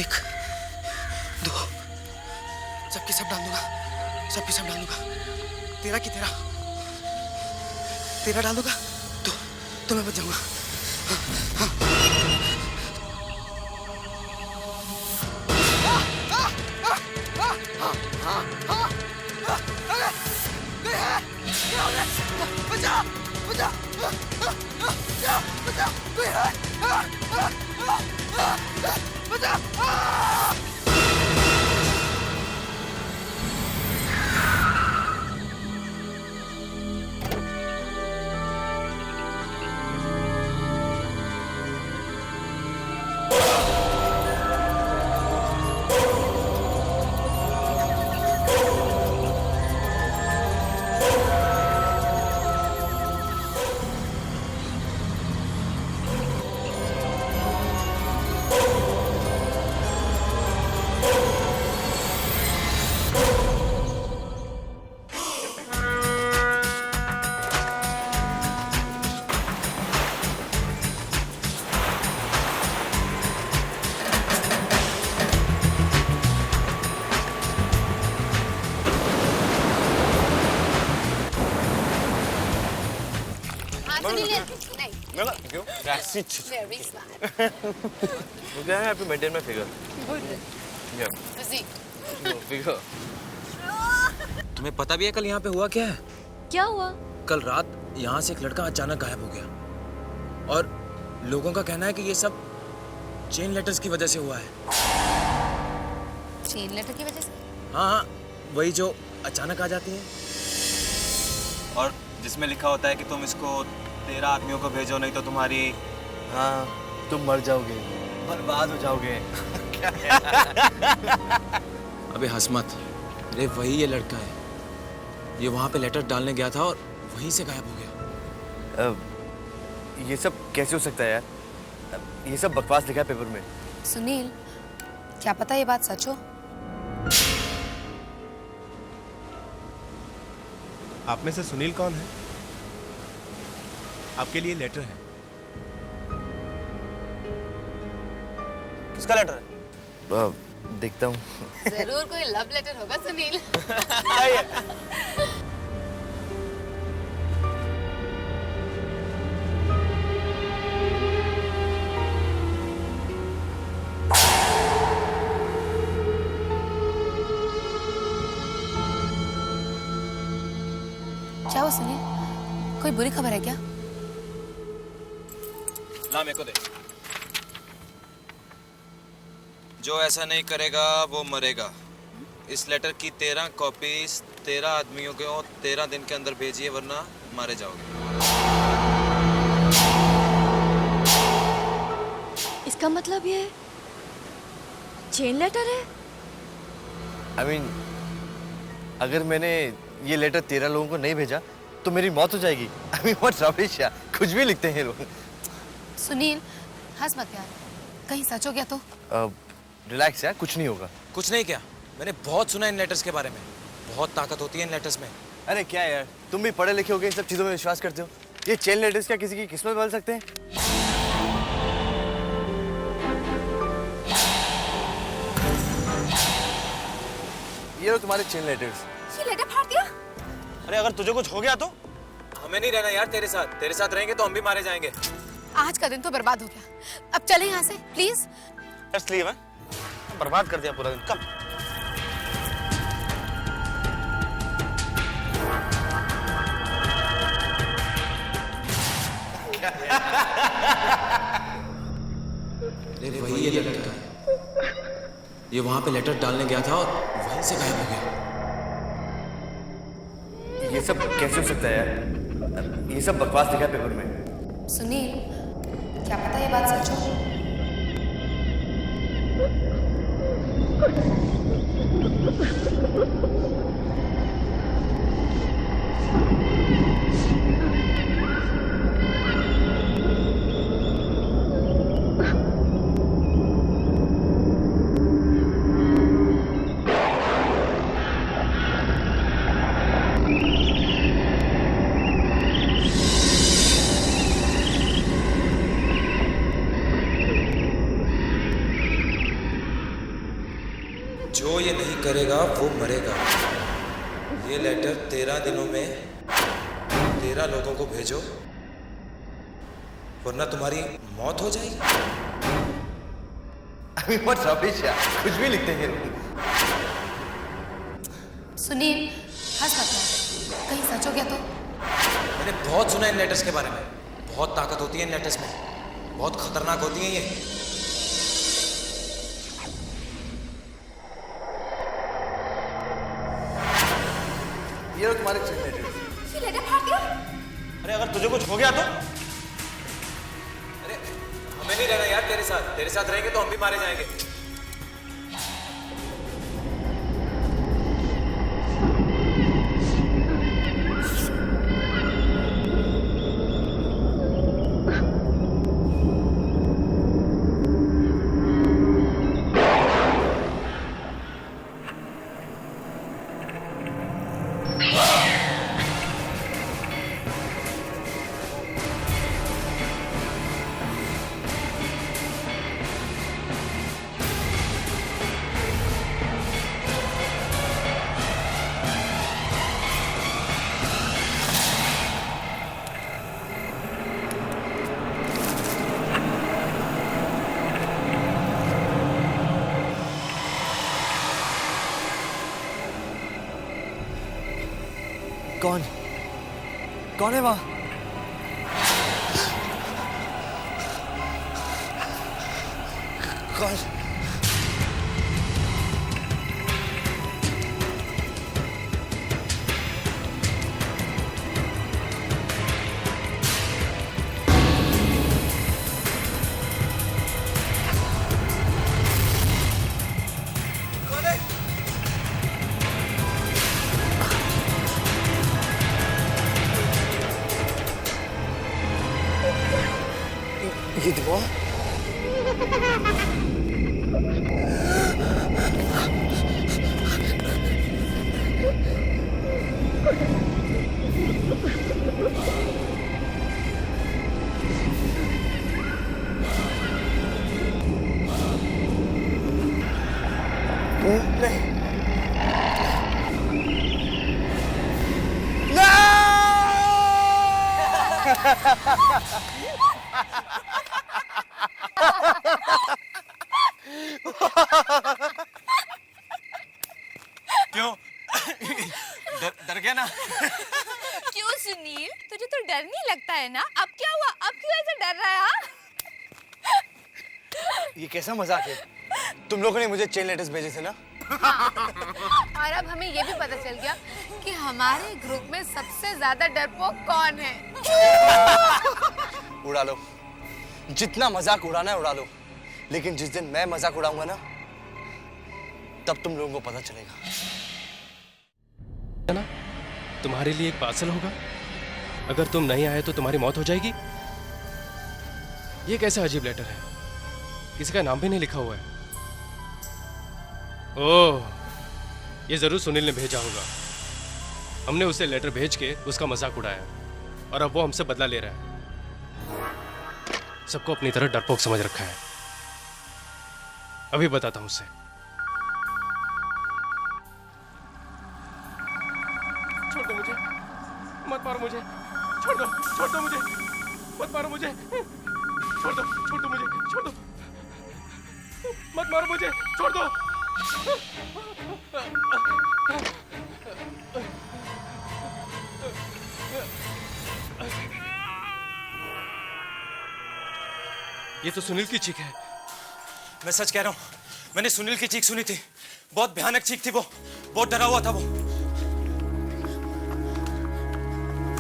एक, दो, सबके सब डाल दूंगा, सबके सब डाल दूंगा। तेरा की तेरा, तेरा डाल दूंगा तो मैं बच जाऊंगा। बचा, बचा, बचा, कोई है? बचा! क्यों? Very smart. वो क्या है? आपको मेंटेन में figure. Good. Yeah. Physique. Figure. तुम्हें पता भी है कल यहाँ पे हुआ क्या है? क्या हुआ? कल रात यहाँ से एक लड़का अचानक गायब हो गया और लोगों का कहना है कि ये सब चेन लेटर्स की वजह से हुआ है। चेन लेटर की वजह से? हाँ, वही जो अचानक आ जाती है। और जिसमें लिखा होता है कि तुम इसको 13 आदमियों को भेजो, नहीं तो तुम्हारी, हाँ, तुम मर जाओगे, बर्बाद हो जाओगे। अबे हंस मत, अरे वही ये लड़का है। ये वहाँ पे लेटर डालने गया था और वहीं से गायब हो गया। ये सब कैसे हो सकता है यार? ये सब बकवास लिखा है पेपर में। सुनील, क्या पता ये बात सच हो? आप में से सुनील कौन है? आपके लिए लेटर है। किसका लेटर है? देखता हूँ। जरूर कोई लव लेटर होगा सुनील। क्या हुआ सुनील? कोई बुरी खबर है क्या? ला मेरे को दे। जो ऐसा नहीं करेगा वो मरेगा। इस लेटर की 13 कॉपीज 13 आदमियों को 13 दिन के अंदर भेजिए, वरना मारे जाओगे। इसका मतलब ये चेन लेटर है? I mean, अगर मैंने ये लेटर 13 लोगों को नहीं भेजा तो मेरी मौत हो जाएगी। I mean, what rubbish यार, कुछ भी लिखते हैं लोग। सुनील, हंस मत यार, कहीं सच हो गया तो? रिलैक्स यार, कुछ नहीं होगा। कुछ नहीं क्या? मैंने बहुत सुना इन लेटर्स के बारे में। बहुत ताकत होती है इन लेटर्स में। अरे क्या यार, तुम भी पढ़े लिखे होगे, इन सब चीजों में विश्वास करते हो? ये चेन लेटर्स क्या किसी की किस्मत बदल सकते हैं? ये लो तुम्हारे चेन लेटर्स। ये लेटर फाड़ दिया? अरे अगर तुझे कुछ हो गया तो? हमें नहीं रहना यार तेरे साथ। तेरे साथ रहेंगे तो हम भी मारे जाएंगे। आज का दिन तो बर्बाद हो गया। अब चले यहाँ से प्लीज। जस्ट लीव है। बर्बाद कर दिया पूरा दिन। कम। अरे वही ये लड़का है। ये वहाँ पे लेटर डालने गया था और वहीं से गायब हो गया। ये सब कैसे हो सकता है यार? ये सब बकवास लिखा है पेपर में। सुनील, क्या पता ये बात सच हो? जो ये नहीं करेगा वो मरेगा। ये लेटर 13 दिनों में 13 लोगों को भेजो, वरना तुम्हारी मौत हो जाएगी। I mean, what rubbish यार, कुछ भी लिखते हैं। सुनील हंस मत यार, कहीं सच हो गया तो? मैंने बहुत सुना इन लेटर्स के बारे में। बहुत ताकत होती है इन लेटर्स में, बहुत खतरनाक होती हैं ये। ये लो तुम्हारे चेन लेटर। ये लेटर फाड़ दिया? अरे अगर तुझे कुछ हो गया तो? अरे हमें नहीं रहना यार तेरे साथ। तेरे साथ रहेंगे तो हम भी मारे जाएंगे। कौन? कौन है वहां? कौन? ये दुआ? नहीं। क्यों? डर गया ना? क्यों सुनील, तुझे तो डर नहीं लगता है ना? अब क्या हुआ? अब क्यों ऐसे डर रहा है? हाँ? ये कैसा मजाक है? तुम लोगों ने मुझे चेन लेटर्स भेजे थे ना? और अब हमें ये भी पता चल गया कि हमारे ग्रुप में सबसे ज्यादा डरपोक कौन है। उड़ा लो, जितना मजाक उड़ाना है उड़ा लो, लेकिन जिस दिन मैं मजाक उड़ाऊंगा ना, तब तुम लोगों को पता चलेगा। ना, तुम्हारे लिए एक पार्सल होगा। अगर तुम नहीं आए तो तुम्हारी मौत हो जाएगी। ये कैसा अजीब लेटर है? किसी का नाम भी नहीं लिखा हुआ है। ओह, ये जरूर सुनील ने भेजा होगा। हमने उसे लेटर भेज के उसका मजाक उड़ाया और अब वो हमसे बदला ले रहा है। सबको अपनी तरह डरपोक समझ रखा है। अभी बताता हूं उसे। छोड़ दो मुझे, मत मारो मुझे, छोड़ दो मुझे, मत मारो मुझे, छोड़ दो मुझे, छोड़ दो, मत मारो मुझे, छोड़ दो। ये तो सुनील की चीख है। मैं सच कह रहा हूँ, मैंने सुनील की चीख सुनी थी। बहुत भयानक चीख थी वो, बहुत डरा हुआ था वो।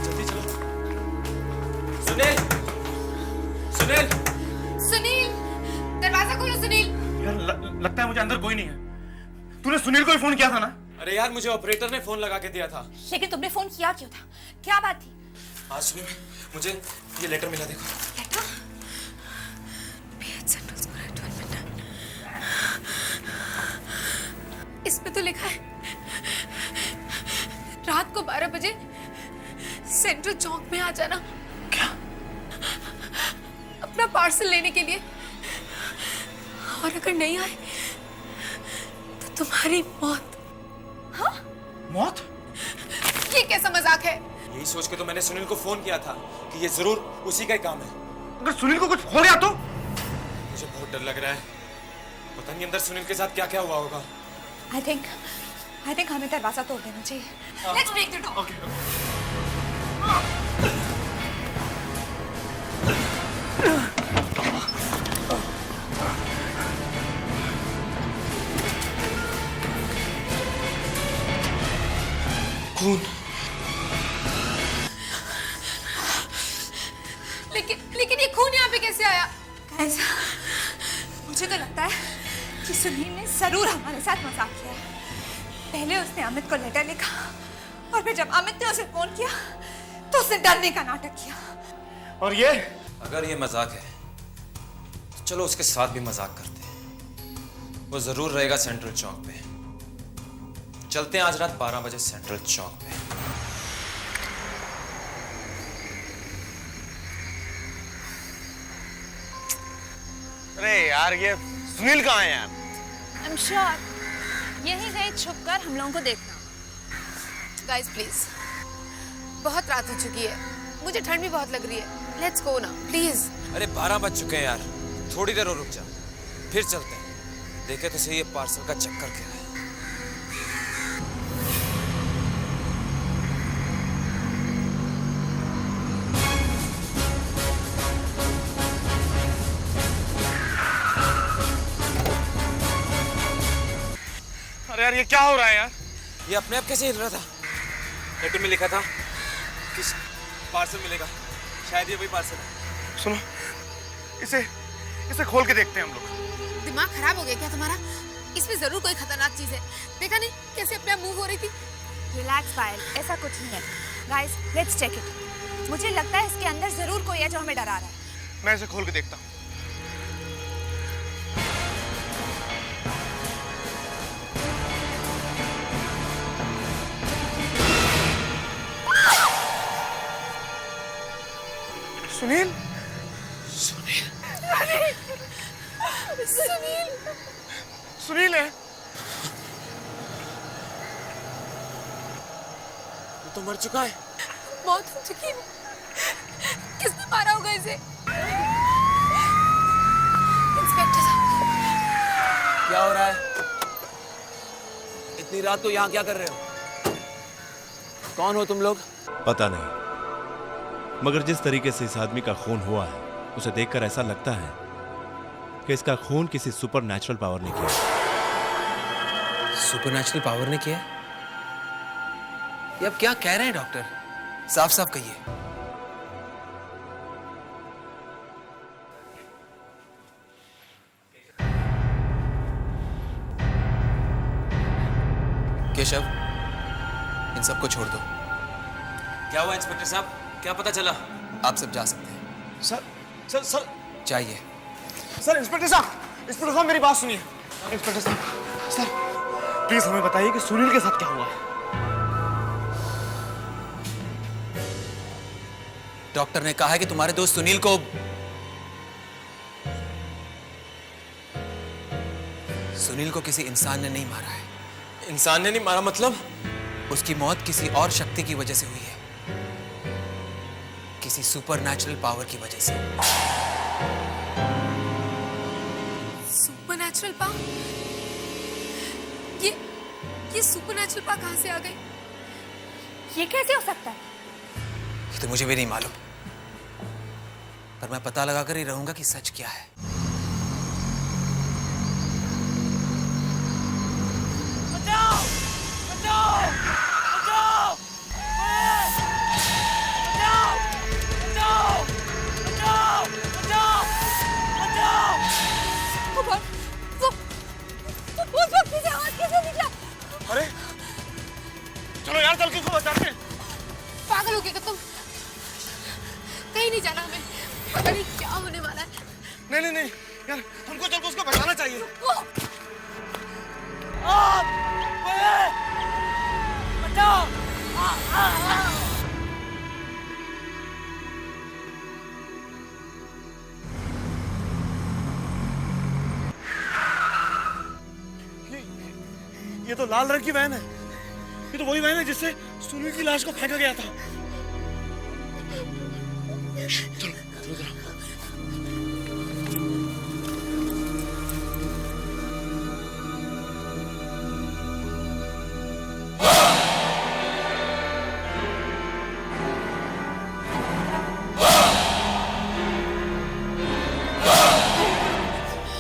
जल्दी चलो। सुनील, सुनील, सुनील, दरवाजा खोलो सुनील। यार लगता है मुझे अंदर कोई नहीं है। तूने सुनील को ही फोन किया था ना? अरे यार, मुझे ऑपरेटर ने फोन लगा के दिया था। लेकिन तुमने फोन किया क्यों था? क्या बात थी? आज सुबह मुझे ये लेटर मिला, देखो। लेटर? इसमें तो लिखा है रात को 12 बजे सेंट्रल चौक में आ जाना। क्या? अपना पार्सल लेने के लिए। और अगर नहीं आए तो तुम्हारी मौत। मौत? ये कैसा मजाक है? यही सोच के तो मैंने सुनील को फोन किया था कि ये जरूर उसी का ही काम है। अगर सुनील को कुछ हो गया तो? मुझे बहुत डर लग रहा है, पता नहीं अंदर सुनील के साथ क्या क्या हुआ होगा। I think हमें दरवाजा तोड़ देना चाहिए। Let's break the door. खून। लेकिन ये खून यहाँ पे कैसे आया? Guys, मुझे तो लगता है कि सुनील ने जरूर हमारे साथ मजाक किया है। पहले उसने अमित को लेटर लिखा और फिर जब अमित ने उसे फोन किया तो उसने डरने का नाटक किया। और ये? अगर ये मजाक है तो चलो उसके साथ भी मजाक करते हैं। वो जरूर रहेगा सेंट्रल चौक पे। चलते हैं आज रात 12 बजे सेंट्रल चौक पे। अरे यार, ये सुनील कहाँ है यार? I'm sure यहीं कहीं छुपकर हम लोगों को देखना। गाइस प्लीज, बहुत रात हो चुकी है, मुझे ठंड भी बहुत लग रही है। लेट्स गो ना प्लीज। अरे 12 बज चुके हैं यार, थोड़ी देर और रुक जा, फिर चलते हैं। देखे तो सही ये पार्सल का चक्कर क्या है। अरे यार, ये क्या हो रहा है यार? ये अपने आप कैसे हिल रहा था? लेटर में लिखा था कि पार्सल मिलेगा, शायद ये वही पार्सल है। सुनो, इसे खोल के देखते हैं हम लोग। दिमाग खराब हो गया क्या तुम्हारा? इसमें जरूर कोई खतरनाक चीज है। देखा नहीं कैसे अपने आप मूव हो रही थी? रिलैक्स पायल, ऐसा कुछ नहीं है। Guys, let's check it. मुझे लगता है इसके अंदर जरूर कोई है जो हमें डरा रहा है। मैं इसे खोल के देखता हूँ। सुनील? सुनील है? वो तो मर चुका है। मौत हो चुकी है। किसने मारा होगा इसे? इंस्पेक्टर साहब। क्या हो रहा है? इतनी रात को यहाँ क्या कर रहे हो? कौन हो तुम लोग? पता नहीं, मगर जिस तरीके से इस आदमी का खून हुआ है उसे देखकर ऐसा लगता है कि इसका खून किसी सुपरनैचुरल पावर ने किया। सुपरनैचुरल पावर ने किया? ये अब क्या कह रहे हैं डॉक्टर? साफ साफ कहिए। केशव, इन सबको छोड़ दो। क्या हुआ इंस्पेक्टर साहब? क्या पता चला? आप सब जा सकते हैं। सर चाहिए। सर, इंस्पेक्टर साहब मेरी बात सुनिए। इंस्पेक्टर साहब, सर प्लीज हमें बताइए कि सुनील के साथ क्या हुआ है। डॉक्टर ने कहा है कि तुम्हारे दोस्त सुनील को किसी इंसान ने नहीं मारा है। इंसान ने नहीं मारा मतलब? उसकी मौत किसी और शक्ति की वजह से हुई है, किसी सुपरनैचुरल पावर की वजह से। Supernatural power? ये सुपरनैचुरल पावर कहाँ से आ गई? ये कैसे हो सकता है? ये तो मुझे भी नहीं मालूम, पर मैं पता लगाकर ही रहूंगा कि सच क्या है। अरे चलो यार, चल के इसको बचाते हैं। पागल हो गए क्या तुम? कहीं नहीं जाना हमें, पता नहीं क्या होने वाला है। नहीं यार, हमको चल के उसको बचाना चाहिए। ये तो लाल रंग की वैन है। ये तो वही वैन है जिससे सुनील की लाश को फेंका गया था। चलो चलो जरा।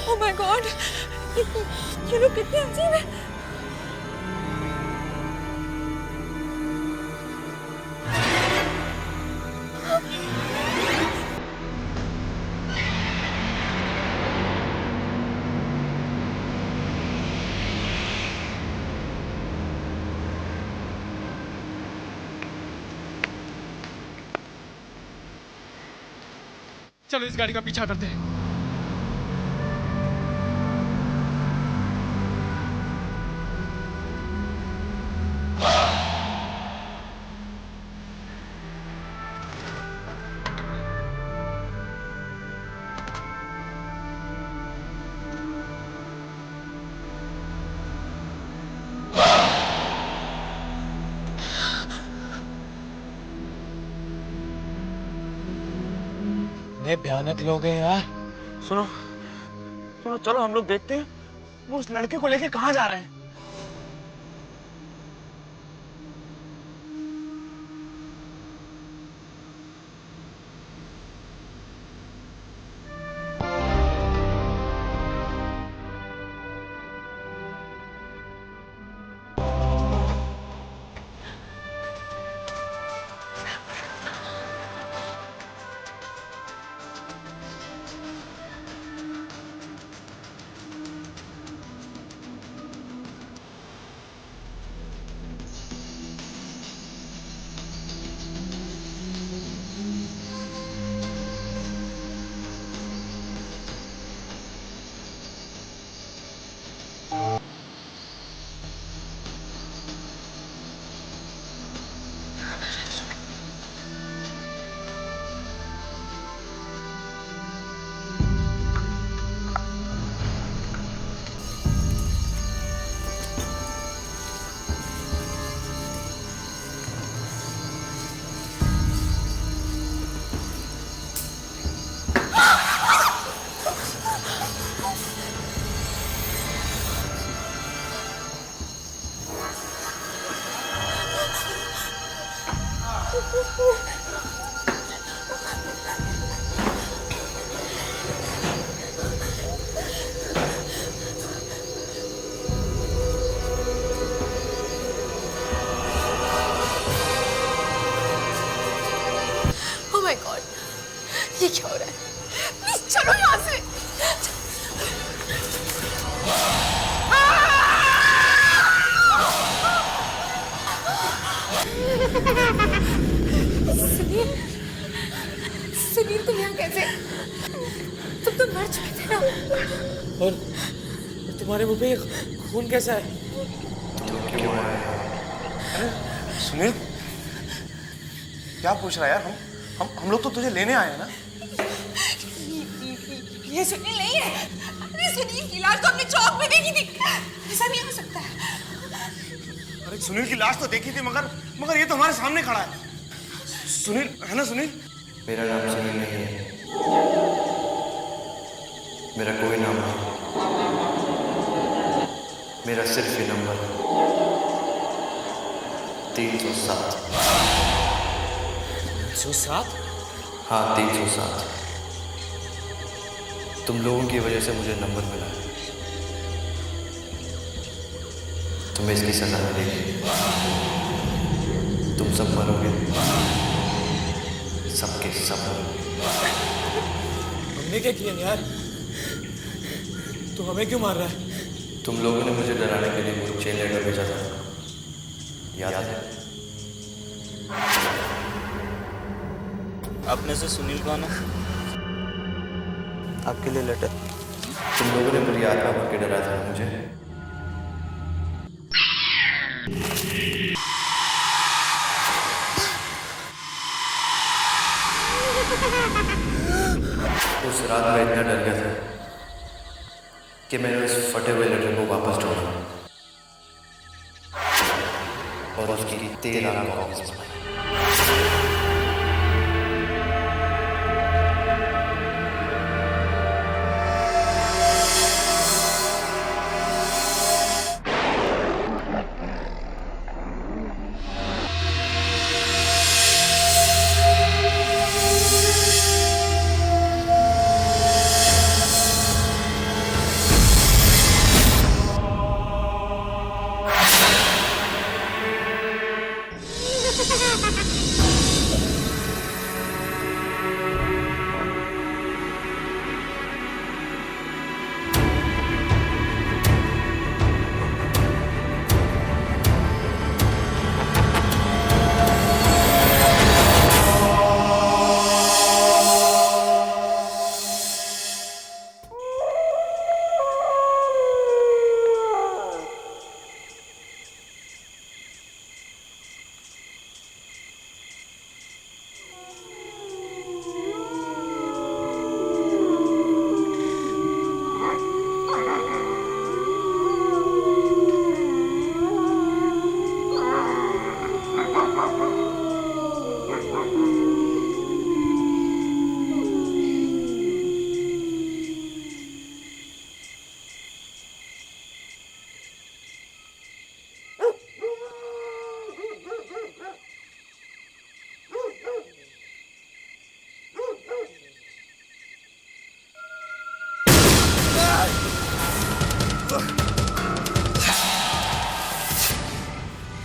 ओह माय गॉड, ये लोग कितने अजीब हैं। चलो इस गाड़ी का पीछा करते हैं। भयानक लोग हैं यार। सुनो सुनो, चलो हम लोग देखते हैं वो उस लड़के को लेके कहाँ जा रहे हैं। ओह माय गॉड, ये क्या हो रहा है? प्लीज चलो यहाँ से। सुनील, सुनील तुम यहाँ कैसे? तुम तो मर चुके थे ना। और तुम्हारे मुंह पे खून कैसा है? अरे सुनील, क्या पूछ रहा है यार? हम लोग तो तुझे लेने आए हैं ना। ये सुनील नहीं है। अरे सुनील की लाश तो हमने चौक में देखी थी। ऐसा नहीं हो सकता है। अरे सुनील की लाश तो देखी थी, मगर ये तो हमारे सामने खड़ा है। सुनील है ना? सुनील, मेरा नाम सुनील नहीं है। मेरा कोई नाम नहीं। मेरा सिर्फ ये नंबर है, 307। 307? हाँ, 307। तुम लोगों की वजह से मुझे नंबर मिला है। तुम्हें इसकी सजा मिलेगी। तुम सब मरोगे, सबके सब मरोगे। हमने क्या किया यार? तू हमें क्यों मार रहा है? तुम लोगों ने मुझे डराने के लिए मुझे चेन लेटर भेजा था, याद है? अपने से सुनील कौन है? आपके लिए लेटर। तुम लोगों ने मेरी आत्मा भर के डराया था मुझे। उस रात मैं इतना डर गया था कि मैंने उस फटे हुए लेटर को वापस ढूंढा। बॉस की 13 कॉपीज बनाई।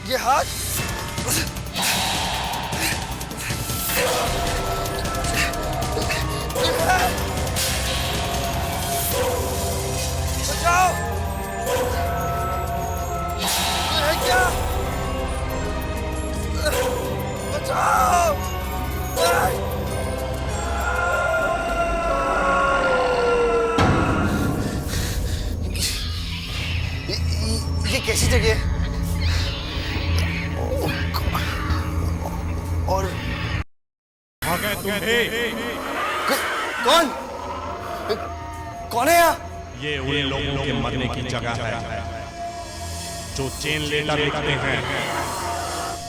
ये हाथ बचाओ, ये क्या? बचाओ! ये कैसी जगह है? और कौन कौन है यहाँ? ये उन लोगों के मरने की जगह है जो चेन लेटर लिखते हैं।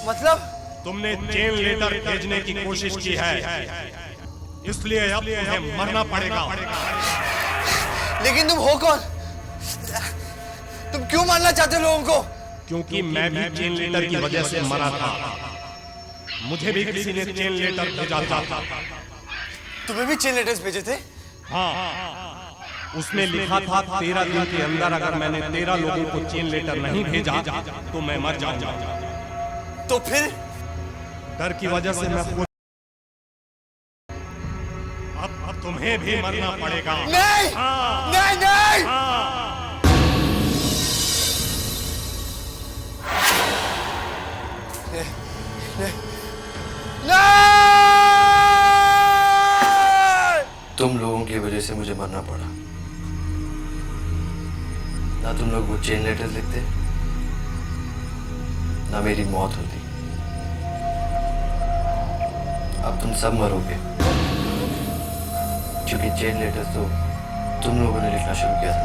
मतलब तुमने चेन लेटर भेजने की कोशिश की है, इसलिए अब तुम्हें मरना पड़ेगा। लेकिन तुम हो कौन? तुम क्यों मारना चाहते हो लोगों को? क्योंकि मैं भी चेन लेटर की वजह से मरा था। मुझे भी किसी ने चेन लेटर भेजा था। तुम्हें भी चेन लेटर्स भेजे थे? हाँ, उसमें लिखा था 13 दिन के अंदर अगर मैंने 13 लोगों को चेन लेटर नहीं भेजा तो मैं मर जाऊंगा। तो फिर डर की वजह से मैं खुद अब तुम्हें भी मरना पड़ेगा। नहीं, हाँ, नहीं, नहीं। हाँ। तुम लोगों की वजह से मुझे मरना पड़ा। ना तुम लोग वो चेन लेटर्स लिखते, ना मेरी मौत होती। अब तुम सब मरोगे, क्योंकि चेन लेटर्स तो तुम लोगों ने लिखना शुरू किया था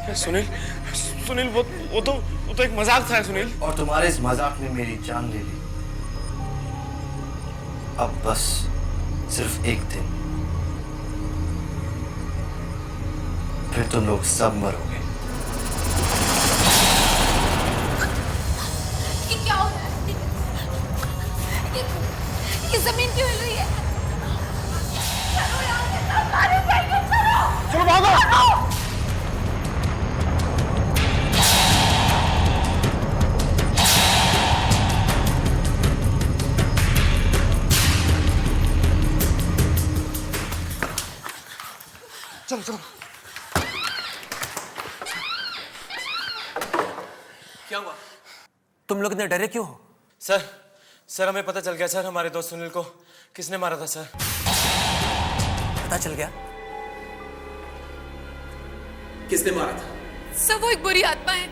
ना। सुनील, सुनील वो तो एक मजाक था सुनील। और तुम्हारे इस मजाक ने मेरी जान ले ली। अब बस सिर्फ एक दिन, फिर तुम लोग सब मरोगे। ये क्या हो रहा है? ये जमीन क्यों हिल रही है? चलो यहाँ से, सब मारे जाएंगे, चलो। चलो भागो। चलो चलो। क्या हुआ? तुम लोग इतने डरे क्यों हो? सर हमें पता चल गया सर, हमारे दोस्त सुनील को किसने मारा था सर। पता चल गया? किसने मारा था? सब वो एक बुरी आत्मा है,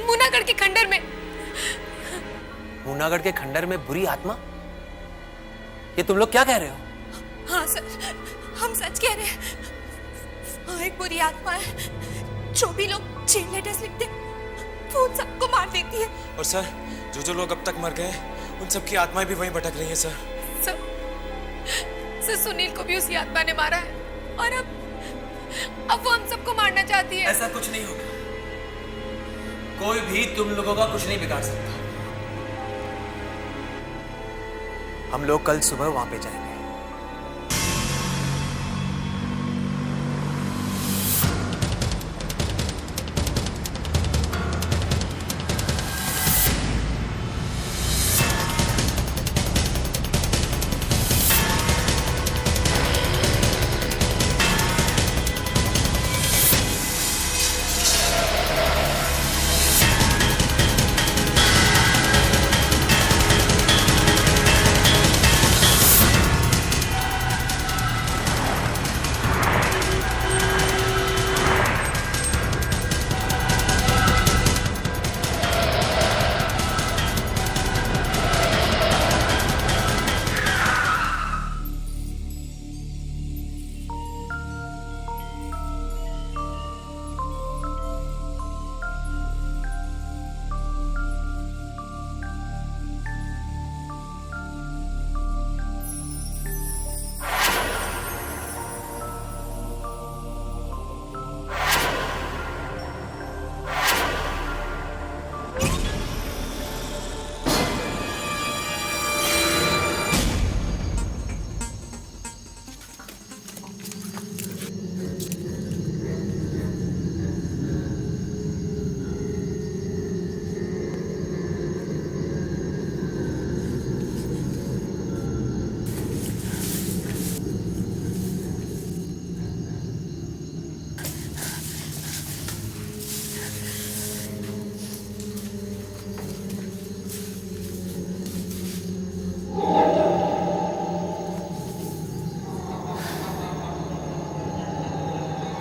मुनागढ़ के खंडर में। मुनागढ़ के खंडर में बुरी आत्मा? ये तुम लोग क्या कह रहे हो? हाँ सर, हम सच कह रहे हैं। हाँ, एक बुरी आत्मा है। जो भी लोग चेन लेटर्स लिखते वो उन सबको मार देती है। और सर, जो लोग अब तक मर गए उन सबकी आत्माएं भी वहीं भटक रही हैं सर। सर सुनील को भी उसकी आत्मा ने मारा है और अब वो हम सबको मारना चाहती है। ऐसा कुछ नहीं होगा, कोई भी तुम लोगों का कुछ नहीं बिगाड़ सकता। हम लोग कल सुबह वहां पे जाएंगे।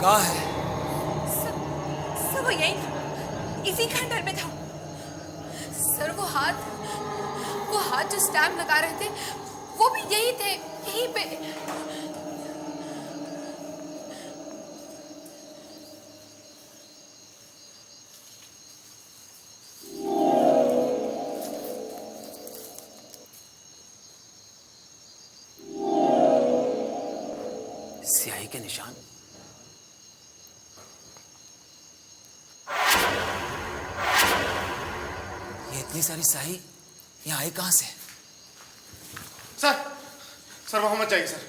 कहाँ है? सर वो यही था, इसी खंडर में था। सर वो हाथ जो स्टैम्प लगा रहे थे वो भी यही थे, यहीं पे। स्याही के निशान। ये इतनी सारी स्याही यहाँ आई कहां से? सर वहां मत जाइए सर,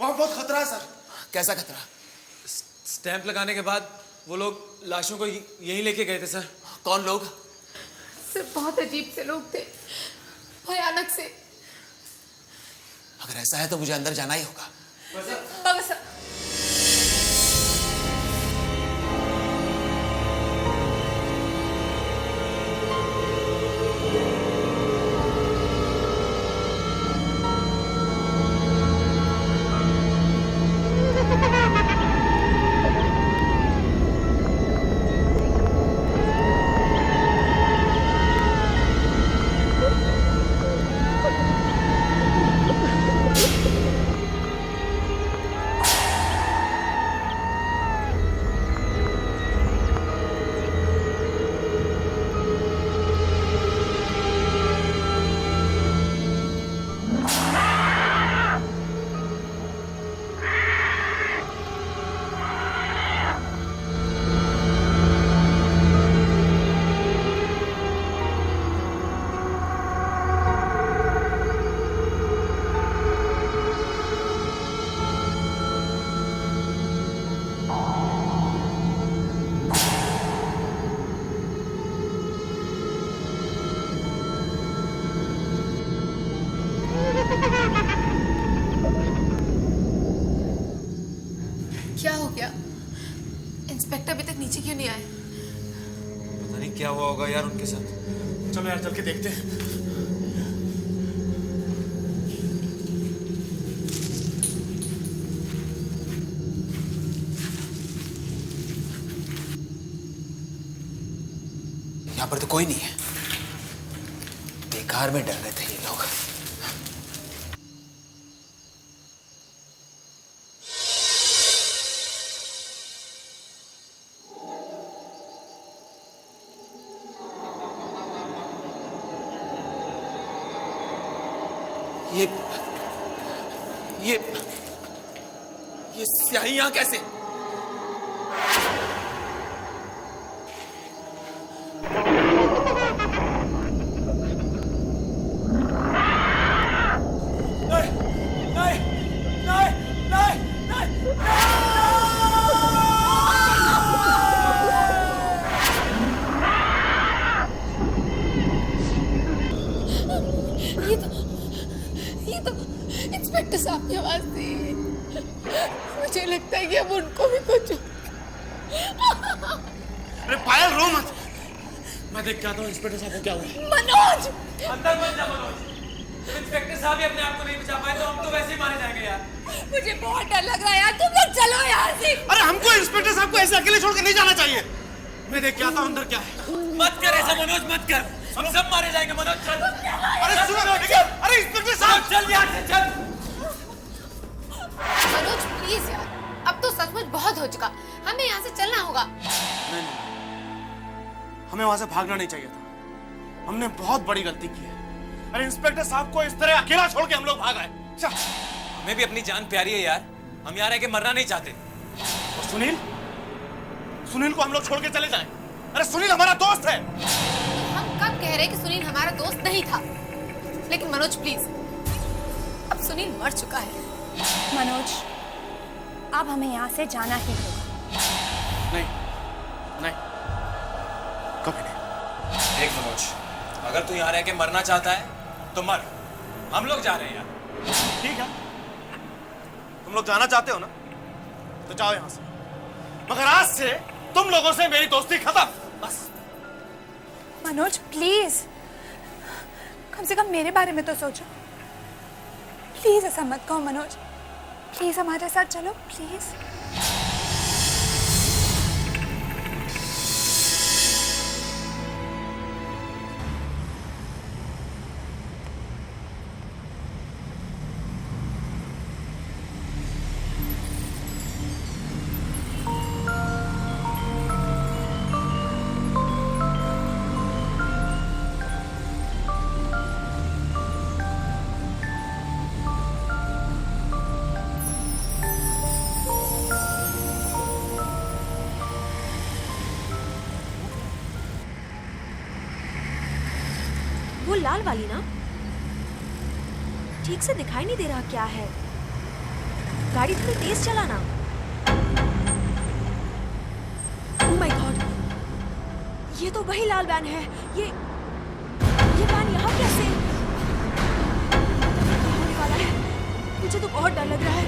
वहां बहुत खतरा है सर। कैसा खतरा? स्टैंप लगाने के बाद वो लोग लाशों को यहीं लेके गए थे सर। कौन लोग? सर बहुत अजीब से लोग थे, भयानक से। अगर ऐसा है तो मुझे अंदर जाना ही होगा। बाबा सर, क्या हो गया? इंस्पेक्टर अभी तक नीचे क्यों नहीं आए? पता नहीं क्या हुआ होगा यार उनके साथ। चलो यार चल के देखते हैं। यहाँ पर तो कोई नहीं है, बेकार में डर रहे थे ये लोग। ये ये ये स्याही यहाँ कैसे? ये तो इंस्पेक्टर साहब की आवाज थी। मुझे लगता है कि अब उनको भी कुछ। अरे पायल रो मत, मैं देख के आता हूँ इंस्पेक्टर साहब को क्या हुआ। मनोज अंदर मत जा मनोज। इंस्पेक्टर साहब ही अपने आप को नहीं बचा पाए तो हम तो वैसे ही मारे जाएंगे यार। मुझे बहुत डर लग रहा है यार, तुम लोग चलो यहाँ से। अरे हमको इंस्पेक्टर साहब को ऐसे अकेले छोड़ के नहीं जाना चाहिए। मैं देख के आता हूँ अंदर क्या है। मत कर ऐसा मनोज, मत कर, हम सब मारे जाएंगे मनोज। चल अरे सुनो, अरे इंस्पेक्टर साहब चल यहाँ से चल। मनोज प्लीज यार, अब तो सचमुच बहुत हो चुका, हमें यहाँ से चलना होगा। नहीं, हमें वहां से भागना नहीं चाहिए था, हमने बहुत बड़ी गलती की है। अरे इंस्पेक्टर साहब को इस तरह अकेला छोड़ के हम लोग भाग आए। हमें भी अपनी जान प्यारी है यार, हम यहाँ रह के मरना नहीं चाहते। और सुनील, सुनील को हम लोग छोड़ के चले जाएं। अरे सुनील हमारा दोस्त है। हम कब कह रहे कि सुनील हमारा दोस्त नहीं था, लेकिन मनोज प्लीज, अब सुनील मर चुका है। मनोज, अब हमें यहाँ से जाना ही होगा। नहीं नहीं, कभी नहीं। देख मनोज, अगर तू यहाँ रह के मरना चाहता है तो मर, हम लोग जा रहे हैं यार। ठीक है, तुम लोग जाना चाहते हो ना, तो जाओ यहाँ से, मगर आज से तुम लोगों से मेरी दोस्ती खत्म, बस। मनोज प्लीज, कम से कम मेरे बारे में तो सोचो। प्लीज ऐसा मत कहो मनोज, प्लीज हमारे साथ चलो प्लीज। वो लाल वाली ना, ठीक से दिखाई नहीं दे रहा क्या है। गाड़ी थोड़ी तेज चलाना। ओह माय गॉड, ये तो वही लाल वैन है। ये वैन यहाँ कैसे? क्या होने वाला है? मुझे तो बहुत डर लग रहा है।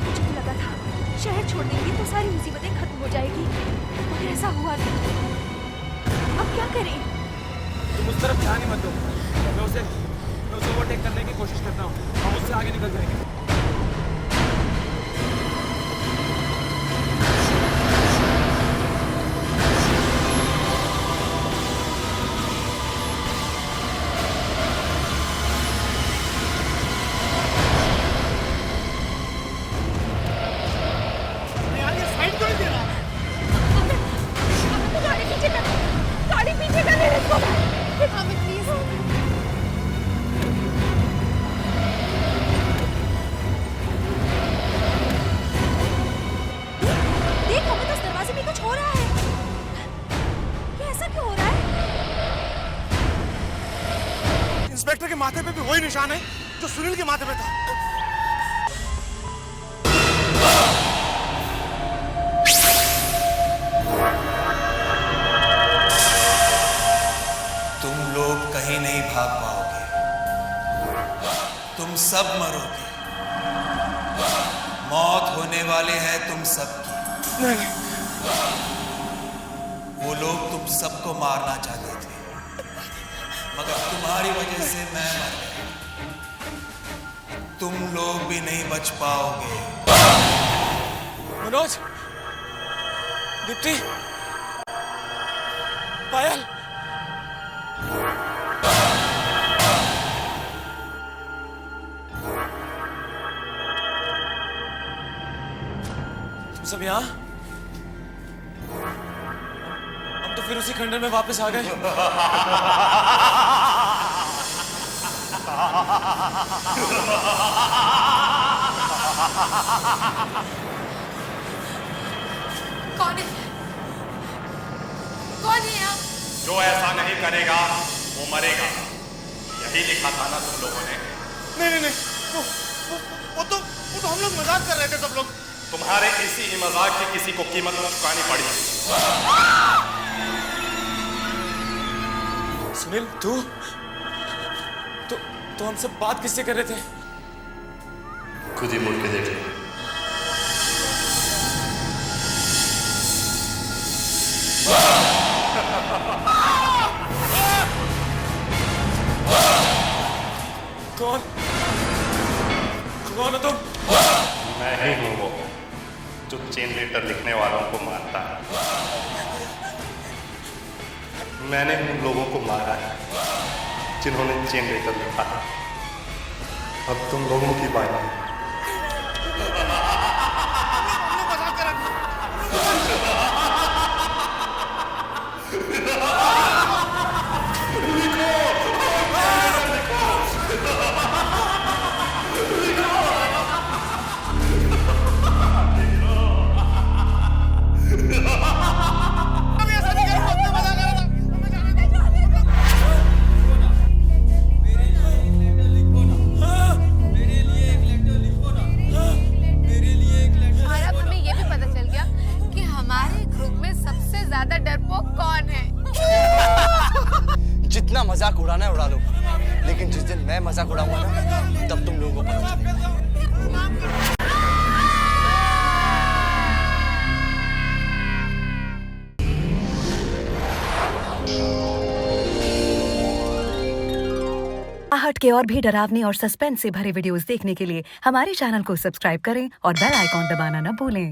मुझे तो लगा था शहर छोड़ देंगे तो सारी मुसीबतें खत्म हो जाएगी, मगर ऐसा हुआ नहीं। अब क्या करें? तुम उस तरफ ध्यान ही मत दो, मैं उसे ओवरटेक करने की कोशिश करता हूँ, हम उससे आगे निकल जाएंगे। इंस्पेक्टर के माथे पे भी वही निशान है जो सुनील के माथे पे था। तुम लोग कहीं नहीं भाग पाओगे, तुम सब मरोगे। मौत होने वाले हैं तुम सबकी। नहीं, वो लोग तुम सबको मारना चाहते थे, मगर तुम्हारी वजह से मैं मर गया। तुम लोग भी नहीं बच पाओगे। मनोज, दीप्ति, पायल, तुम सब यहाँ? हम तो फिर उसी खंडर में वापस आ गए। कौन है? कौन है आप? जो ऐसा नहीं करेगा वो मरेगा, यही लिखा था ना तुम लोगों ने। नहीं नहीं नहीं, वो तो हम लोग मजाक कर रहे थे सब लोग। तुम्हारे इसी ही मजाक की किसी को कीमत चुकानी पड़ी। सुनील, तू तो हम सब बात किससे कर रहे थे? खुद ही मुड़ के देख लो। कौन हो तुम? मैं ही हूं वो जो चेन लेटर लिखने वालों को मारता है। मैंने उन लोगों को मारा है जिन्होंने चेन लेटर लिखा है। अब तुम लोगों की बारी है। और अब हमें ये भी पता चल गया कि हमारे ग्रुप में सबसे ज्यादा डरपोक कौन है। जितना मजाक उड़ाना है उड़ा लो, लेकिन जिस दिन मैं मजाक उड़ाऊंगा ना, तब तुम लोगों को पता चलेगा। आहट के और भी डरावनी और सस्पेंस से भरे वीडियोस देखने के लिए हमारे चैनल को सब्सक्राइब करें और बेल आइकॉन दबाना न भूलें।